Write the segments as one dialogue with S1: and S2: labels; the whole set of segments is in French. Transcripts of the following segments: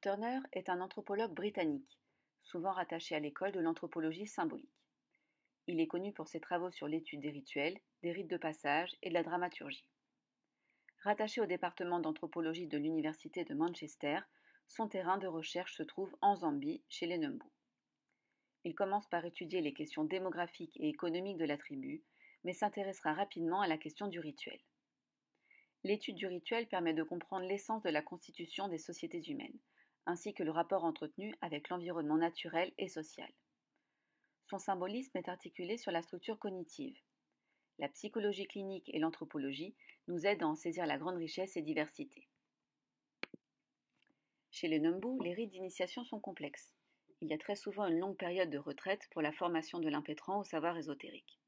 S1: Turner est un anthropologue britannique, souvent rattaché à l'école de l'anthropologie symbolique. Il est connu pour ses travaux sur l'étude des rituels, des rites de passage et de la dramaturgie. Rattaché au département d'anthropologie de l'Université de Manchester, son terrain de recherche se trouve en Zambie, chez les Numbu. Il commence par étudier les questions démographiques et économiques de la tribu, mais s'intéressera rapidement à la question du rituel. L'étude du rituel permet de comprendre l'essence de la constitution des sociétés humaines, ainsi que le rapport entretenu avec l'environnement naturel et social. Son symbolisme est articulé sur la structure cognitive. La psychologie clinique et l'anthropologie nous aident à en saisir la grande richesse et diversité. Chez les Numbu, les rites d'initiation sont complexes. Il y a très souvent une longue période de retraite pour la formation de l'impétrant au savoir ésotérique.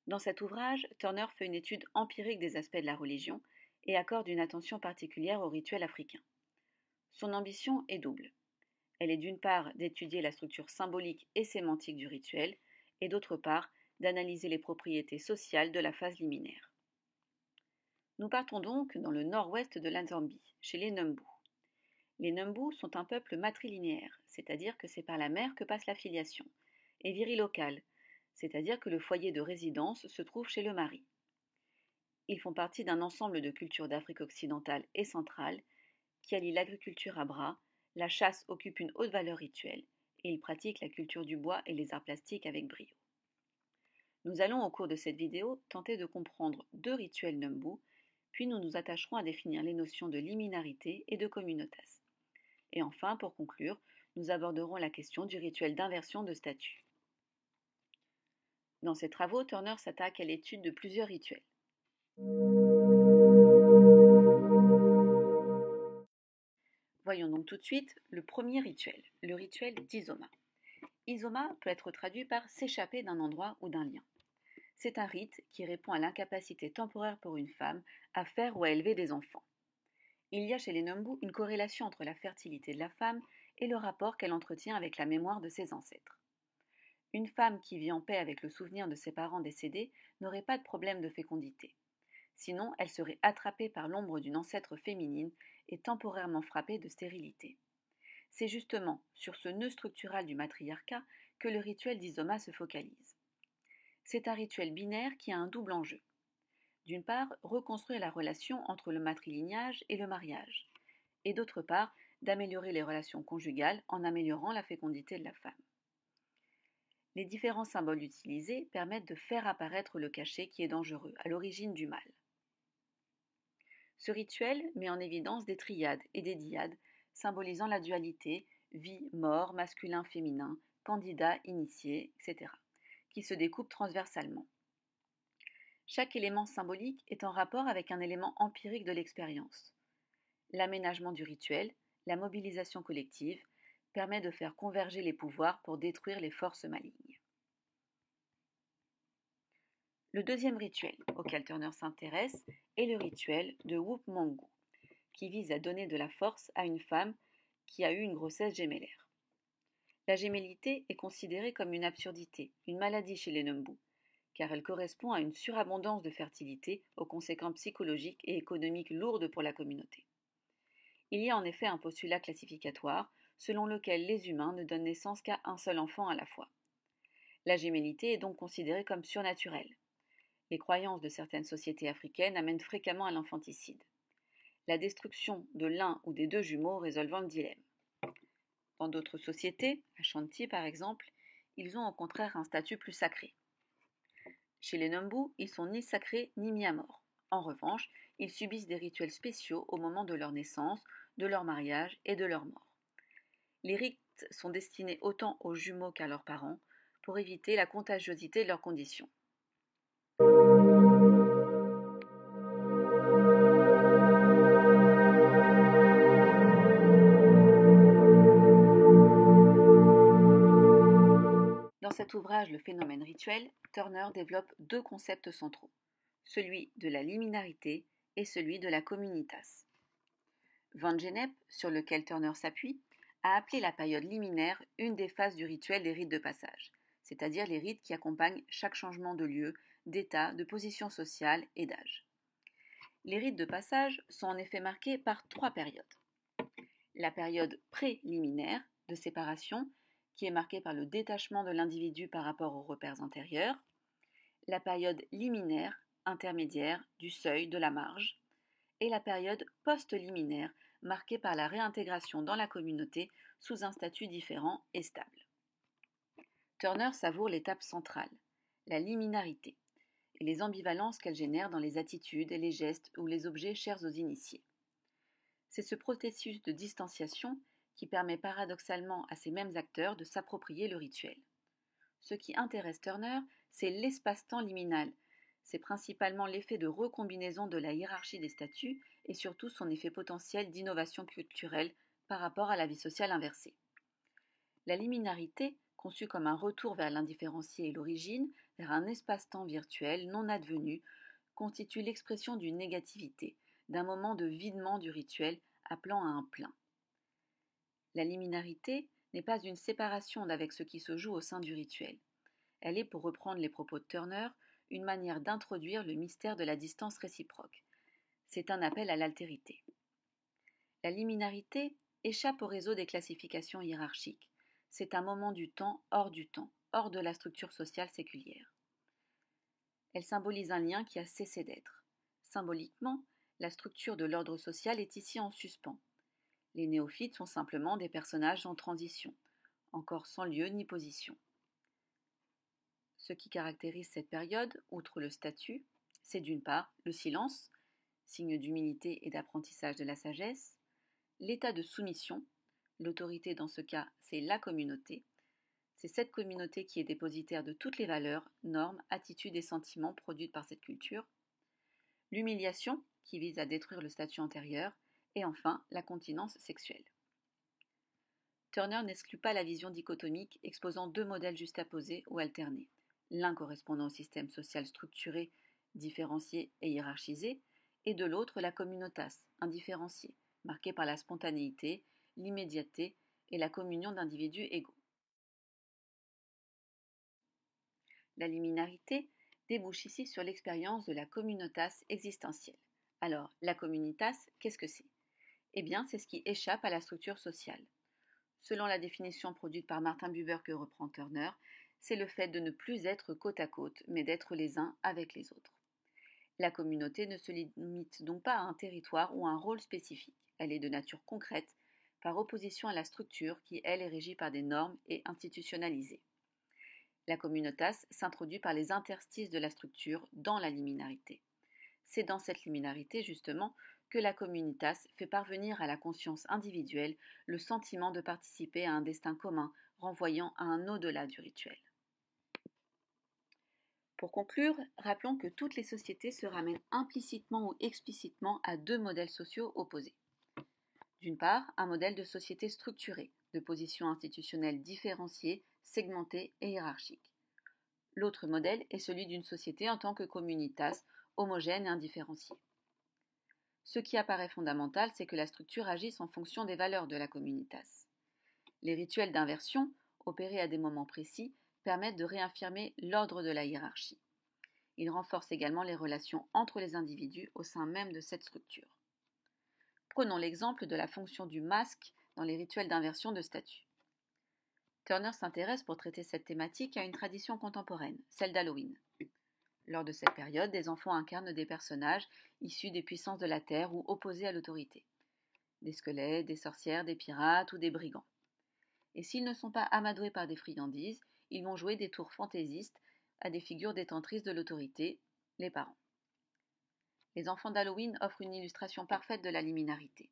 S1: Dans cet ouvrage, Turner fait une étude empirique des aspects de la religion et accorde une attention particulière aux rituels africains. Son ambition est double. Elle est d'une part d'étudier la structure symbolique et sémantique du rituel, et d'autre part d'analyser les propriétés sociales de la phase liminaire. Nous partons donc dans le nord-ouest de la Zambie, chez les Numbu. Les Numbu sont un peuple matrilinéaire, c'est-à-dire que c'est par la mère que passe la filiation, et virilocal, c'est-à-dire que le foyer de résidence se trouve chez le mari. Ils font partie d'un ensemble de cultures d'Afrique occidentale et centrale qui allient l'agriculture à bras, la chasse occupe une haute valeur rituelle, et ils pratiquent la culture du bois et les arts plastiques avec brio. Nous allons au cours de cette vidéo tenter de comprendre deux rituels Numbu, puis nous nous attacherons à définir les notions de liminarité et de communautas. Et enfin, pour conclure, nous aborderons la question du rituel d'inversion de statut. Dans ses travaux, Turner s'attaque à l'étude de plusieurs rituels. Voyons donc tout de suite le premier rituel, le rituel d'Isoma. Isoma peut être traduit par s'échapper d'un endroit ou d'un lien. C'est un rite qui répond à l'incapacité temporaire pour une femme à faire ou à élever des enfants. Il y a chez les Numbu une corrélation entre la fertilité de la femme et le rapport qu'elle entretient avec la mémoire de ses ancêtres. Une femme qui vit en paix avec le souvenir de ses parents décédés n'aurait pas de problème de fécondité. Sinon, elle serait attrapée par l'ombre d'une ancêtre féminine et temporairement frappée de stérilité. C'est justement sur ce nœud structural du matriarcat que le rituel d'Isoma se focalise. C'est un rituel binaire qui a un double enjeu. D'une part, reconstruire la relation entre le matrilignage et le mariage, et d'autre part, d'améliorer les relations conjugales en améliorant la fécondité de la femme. Les différents symboles utilisés permettent de faire apparaître le cachet qui est dangereux, à l'origine du mal. Ce rituel met en évidence des triades et des dyades, symbolisant la dualité, vie, mort, masculin, féminin, candidat, initié, etc., qui se découpent transversalement. Chaque élément symbolique est en rapport avec un élément empirique de l'expérience. L'aménagement du rituel, la mobilisation collective, permet de faire converger les pouvoirs pour détruire les forces malignes. Le deuxième rituel auquel Turner s'intéresse est le rituel de Wupmungu, qui vise à donner de la force à une femme qui a eu une grossesse gémellaire. La gémellité est considérée comme une absurdité, une maladie chez les Numbu, car elle correspond à une surabondance de fertilité aux conséquences psychologiques et économiques lourdes pour la communauté. Il y a en effet un postulat classificatoire selon lequel les humains ne donnent naissance qu'à un seul enfant à la fois. La gémellité est donc considérée comme surnaturelle. Les croyances de certaines sociétés africaines amènent fréquemment à l'infanticide. La destruction de l'un ou des deux jumeaux résolvant le dilemme. Dans d'autres sociétés, Ashanti par exemple, ils ont au contraire un statut plus sacré. Chez les Numbu, ils sont ni sacrés ni mis à mort. En revanche, ils subissent des rituels spéciaux au moment de leur naissance, de leur mariage et de leur mort. Les rites sont destinés autant aux jumeaux qu'à leurs parents pour éviter la contagiosité de leurs conditions. Dans cet ouvrage Le phénomène rituel, Turner développe deux concepts centraux, celui de la liminarité et celui de la communitas. Van Gennep, sur lequel Turner s'appuie, a appelé la période liminaire une des phases du rituel des rites de passage, c'est-à-dire les rites qui accompagnent chaque changement de lieu, d'état, de position sociale et d'âge. Les rites de passage sont en effet marqués par trois périodes. La période préliminaire de séparation, qui est marquée par le détachement de l'individu par rapport aux repères antérieurs. La période liminaire, intermédiaire, du seuil, de la marge. Et la période post-liminaire, marquée par la réintégration dans la communauté sous un statut différent et stable. Turner savoure l'étape centrale, la liminarité, et les ambivalences qu'elle génère dans les attitudes, les gestes ou les objets chers aux initiés. C'est ce processus de distanciation qui permet paradoxalement à ces mêmes acteurs de s'approprier le rituel. Ce qui intéresse Turner, c'est l'espace-temps liminal. C'est principalement l'effet de recombinaison de la hiérarchie des statuts et surtout son effet potentiel d'innovation culturelle par rapport à la vie sociale inversée. La liminarité, conçue comme un retour vers l'indifférencié et l'origine, vers un espace-temps virtuel non advenu, constitue l'expression d'une négativité, d'un moment de videment du rituel appelant à un plein. La liminarité n'est pas une séparation d'avec ce qui se joue au sein du rituel. Elle est, pour reprendre les propos de Turner, une manière d'introduire le mystère de la distance réciproque. C'est un appel à l'altérité. La liminarité échappe au réseau des classifications hiérarchiques. C'est un moment du temps, hors de la structure sociale séculière. Elle symbolise un lien qui a cessé d'être. Symboliquement, la structure de l'ordre social est ici en suspens. Les néophytes sont simplement des personnages en transition, encore sans lieu ni position. Ce qui caractérise cette période, outre le statut, c'est d'une part le silence, signe d'humilité et d'apprentissage de la sagesse, l'état de soumission, l'autorité dans ce cas c'est la communauté, c'est cette communauté qui est dépositaire de toutes les valeurs, normes, attitudes et sentiments produites par cette culture, l'humiliation qui vise à détruire le statut antérieur, et enfin la continence sexuelle. Turner n'exclut pas la vision dichotomique exposant deux modèles juxtaposés ou alternés, l'un correspondant au système social structuré, différencié et hiérarchisé, et de l'autre la communautas, indifférenciée, marquée par la spontanéité, l'immédiateté et la communion d'individus égaux. La liminarité débouche ici sur l'expérience de la communautas existentielle. Alors, la communitas, qu'est-ce que c'est ? Eh bien, c'est ce qui échappe à la structure sociale. Selon la définition produite par Martin Buber que reprend Turner, c'est le fait de ne plus être côte à côte, mais d'être les uns avec les autres. La communauté ne se limite donc pas à un territoire ou à un rôle spécifique. Elle est de nature concrète, par opposition à la structure qui, elle, est régie par des normes et institutionnalisée. La communautas s'introduit par les interstices de la structure dans la liminarité. C'est dans cette liminarité, justement, que la communitas fait parvenir à la conscience individuelle le sentiment de participer à un destin commun, renvoyant à un au-delà du rituel. Pour conclure, rappelons que toutes les sociétés se ramènent implicitement ou explicitement à deux modèles sociaux opposés. D'une part, un modèle de société structurée, de positions institutionnelles différenciées, segmentées et hiérarchiques. L'autre modèle est celui d'une société en tant que communitas, homogène et indifférenciée. Ce qui apparaît fondamental, c'est que la structure agisse en fonction des valeurs de la communitas. Les rituels d'inversion, opérés à des moments précis, permettent de réaffirmer l'ordre de la hiérarchie. Ils renforcent également les relations entre les individus au sein même de cette structure. Prenons l'exemple de la fonction du masque dans les rituels d'inversion de statut. Turner s'intéresse pour traiter cette thématique à une tradition contemporaine, celle d'Halloween. Lors de cette période, des enfants incarnent des personnages issus des puissances de la Terre ou opposés à l'autorité. Des squelettes, des sorcières, des pirates ou des brigands. Et s'ils ne sont pas amadoués par des friandises, ils vont jouer des tours fantaisistes à des figures détentrices de l'autorité, les parents. Les enfants d'Halloween offrent une illustration parfaite de la liminarité.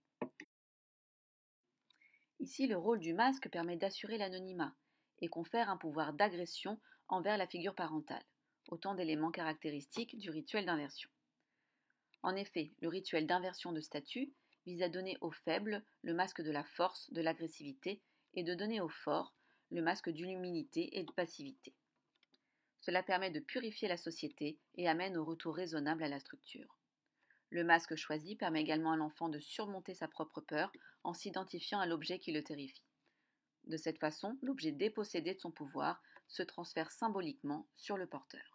S1: Ici, le rôle du masque permet d'assurer l'anonymat et confère un pouvoir d'agression envers la figure parentale, autant d'éléments caractéristiques du rituel d'inversion. En effet, le rituel d'inversion de statut vise à donner aux faibles le masque de la force, de l'agressivité, et de donner aux forts le masque de l'humilité et de passivité. Cela permet de purifier la société et amène au retour raisonnable à la structure. Le masque choisi permet également à l'enfant de surmonter sa propre peur en s'identifiant à l'objet qui le terrifie. De cette façon, l'objet dépossédé de son pouvoir se transfère symboliquement sur le porteur.